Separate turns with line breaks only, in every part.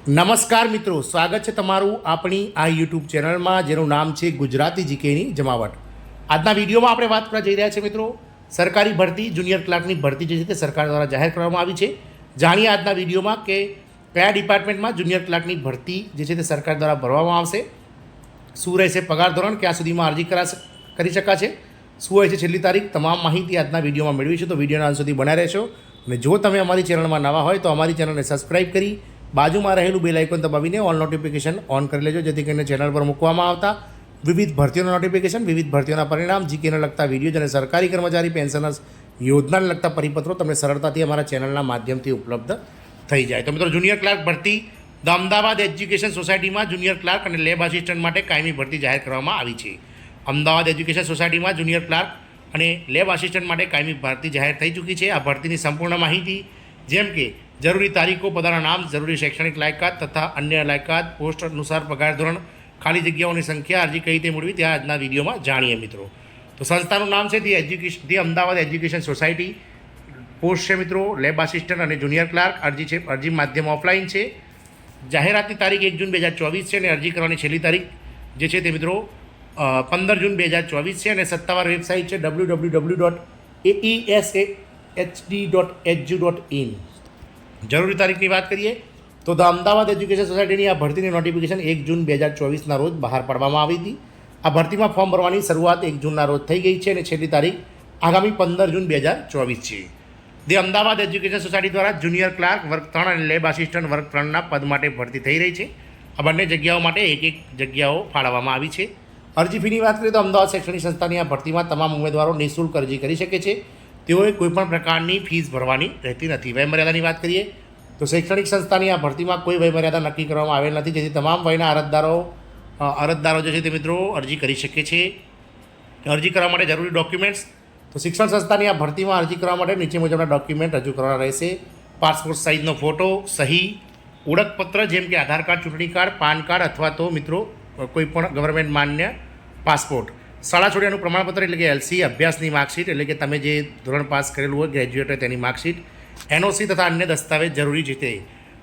નમસ્કાર મિત્રો, સ્વાગત છે તમારું આપણી આ યુટ્યુબ ચેનલમાં જેનું નામ છે ગુજરાતી જીકેની જમાવટ. આજના વિડીયોમાં આપણે વાત કરવા જઈ રહ્યા છીએ મિત્રો સરકારી ભરતી, જુનિયર ક્લાર્કની ભરતી જે છે તે સરકાર દ્વારા જાહેર કરવામાં આવી છે. જાણીએ આજના વિડીયોમાં કે કયા ડિપાર્ટમેન્ટમાં જુનિયર ક્લાર્કની ભરતી જે છે તે સરકાર દ્વારા ભરવામાં આવશે, શું રહેશે પગાર ધોરણ, ક્યાં સુધીમાં અરજી કરી શકાશે, શું હોય છે છેલ્લી તારીખ, તમામ માહિતી આજના વિડીયોમાં મેળવીશું. તો વિડીયોના અંત સુધી બનાવી રહેશો. અને જો તમે અમારી ચેનલમાં નવા હોય તો અમારી ચેનલને સબસ્ક્રાઈબ કરી બાજુમાં રહેલું બેલ આઇકોન દબાવીને ઓલ નોટિફિકેશન ઓન કરી લેજો, જેથી કરીને ચેનલ પર મૂકવામાં આવતા વિવિધ ભરતીઓના નોટિફિકેશન, વિવિધ ભરતીઓના પરિણામ, જીકેને લગતા વિડીયો અને સરકારી કર્મચારી પેન્શનર્સ યોજનાને લગતા પરિપત્રો તમને સરળતાથી અમારા ચેનલના માધ્યમથી ઉપલબ્ધ થઈ જાય. તો મિત્રો, જુનિયર ક્લાર્ક ભરતી ધ અમદાવાદ એજ્યુકેશન સોસાયટીમાં જુનિયર ક્લાર્ક અને લેબ આસિસ્ટન્ટ માટે કાયમી ભરતી જાહેર કરવામાં આવી છે. અમદાવાદ એજ્યુકેશન સોસાયટીમાં જુનિયર ક્લાર્ક અને લેબ આસિસ્ટન્ટ માટે કાયમી ભરતી જાહેર થઈ ચૂકી છે. આ ભરતીની સંપૂર્ણ માહિતી, જેમ કે જરૂરી તારીખો, પદાના નામ, જરૂરી શૈક્ષણિક લાયકાત તથા અન્ય લાયકાત, પોસ્ટ અનુસાર પગાર ધોરણ, ખાલી જગ્યાઓની સંખ્યા, અરજી કઈ રીતે મેળવી ત્યાં આજના વિડીયોમાં જાણીએ મિત્રો. તો સંસ્થાનું નામ છે the Ahmedabad education society. Post છે મિત્રો લેબ આસિસ્ટન્ટ અને જુનિયર ક્લાર્ક. અરજી છે, અરજી માધ્યમ ઓફલાઈન છે. જાહેરાતની તારીખ 1 જૂન 2024 છે અને અરજી કરવાની છેલ્લી તારીખ જે છે તે મિત્રો 15 જૂન 2024 છે. અને સત્તાવાર વેબસાઇટ છે www.aesahd.edu.in. જરૂરી તારીખની વાત કરીએ તો ધ અમદાવાદ એજ્યુકેશન સોસાયટીની આ ભરતીની નોટિફિકેશન 1 જૂન 2024ના રોજ બહાર પાડવામાં આવી હતી. આ ભરતીમાં ફોર્મ ભરવાની શરૂઆત 1 જૂનના રોજ થઈ ગઈ છે અને છેલ્લી તારીખ આગામી 15 જૂન 2024 છે. ધી અમદાવાદ એજ્યુકેશન સોસાયટી દ્વારા જુનિયર ક્લાર્ક વર્ગ 3 અને લેબ આસિસ્ટન્ટ વર્ગ 3ના પદ માટે ભરતી થઈ રહી છે. આ બંને જગ્યાઓ માટે એક જગ્યાઓ ફાળવવામાં આવી છે. અરજી ફીની વાત કરીએ તો અમદાવાદ શૈક્ષણિક સંસ્થાની આ ભરતીમાં તમામ ઉમેદવારો નિઃશુલ્ક અરજી કરી શકે છે. તેઓએ કોઈપણ પ્રકારની ફીસ ભરવાની રહેતી નથી. વયમર્યાદાની વાત કરીએ તો શૈક્ષણિક સંસ્થાની આ ભરતીમાં કોઈ વયમર્યાદા નક્કી કરવામાં આવેલ નથી, જેથી તમામ વયના અરજદારો જે છે તે મિત્રો અરજી કરી શકે છે. અરજી કરવા માટે જરૂરી ડોક્યુમેન્ટ્સ તો શિક્ષણ સંસ્થાની આ ભરતીમાં અરજી કરવા માટે નીચે મુજબના ડોક્યુમેન્ટ રજૂ કરવાના રહેશે. પાસપોર્ટ સાઇઝનો ફોટો, સહી, ઓળખપત્ર જેમ કે આધાર કાર્ડ, ચૂંટણી કાર્ડ, પાન કાર્ડ અથવા તો મિત્રો કોઈ પણ ગવર્મેન્ટ માન્ય પાસપોર્ટ, શાળા છોડ્યાનું પ્રમાણપત્ર એટલે કે એલસી, અભ્યાસની માર્કશીટ એટલે કે તમે જે ધોરણ પાસ કરેલું હોય ગ્રેજ્યુએટ હોય તેની માર્કશીટ, એનઓસી તથા અન્ય દસ્તાવેજ જરૂરી છે. તે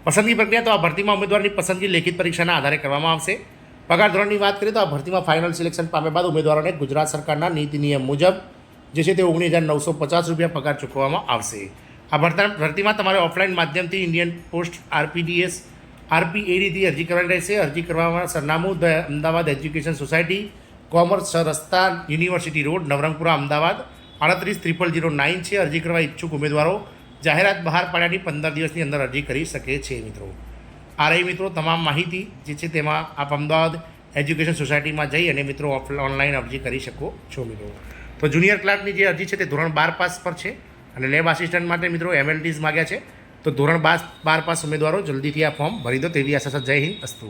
પસંદગી પ્રક્રિયા તો આ ભરતીમાં ઉમેદવારની પસંદગી લેખિત પરીક્ષાના આધારે કરવામાં આવશે. પગાર ધોરણની વાત કરીએ તો આ ભરતીમાં ફાઇનલ સિલેક્શન પામ્યા બાદ ઉમેદવારોને ગુજરાત સરકારના નીતિ નિયમ મુજબ જે છે તે 19,950 રૂપિયા પગાર ચૂકવવામાં આવશે. આ ભરતીમાં તમારે ઓફલાઈન માધ્યમથી ઇન્ડિયન પોસ્ટ RPADથી અરજી કરવાની રહેશે. અરજી કરવામાં સરનામું the Ahmedabad education society, commerce રસ્તા, યુનિવર્સિટી રોડ, નવરંગપુરા, અમદાવાદ 380009 છે. અરજી કરવા ઈચ્છુક ઉમેદવારો જાહેરાત બહાર પાડ્યાની 15 દિવસની અંદર અરજી કરી શકે છે. મિત્રો, આ રહી મિત્રો તમામ માહિતી જે છે તેમાં આપ અમદાવાદ એજ્યુકેશન સોસાયટીમાં જઈ અને મિત્રો ઓનલાઈન અરજી કરી શકો છો. મિત્રો, તો જુનિયર ક્લાર્કની જે અરજી છે તે ધોરણ 12 પાસ પર છે અને લેબ આસિસ્ટન્ટ માટે મિત્રો MLTs માગ્યા છે. તો ધોરણ 12 પાસ ઉમેદવારો જલ્દીથી આ ફોર્મ ભરી દો તેવી આશા. જય હિન્દ, અસ્તુ.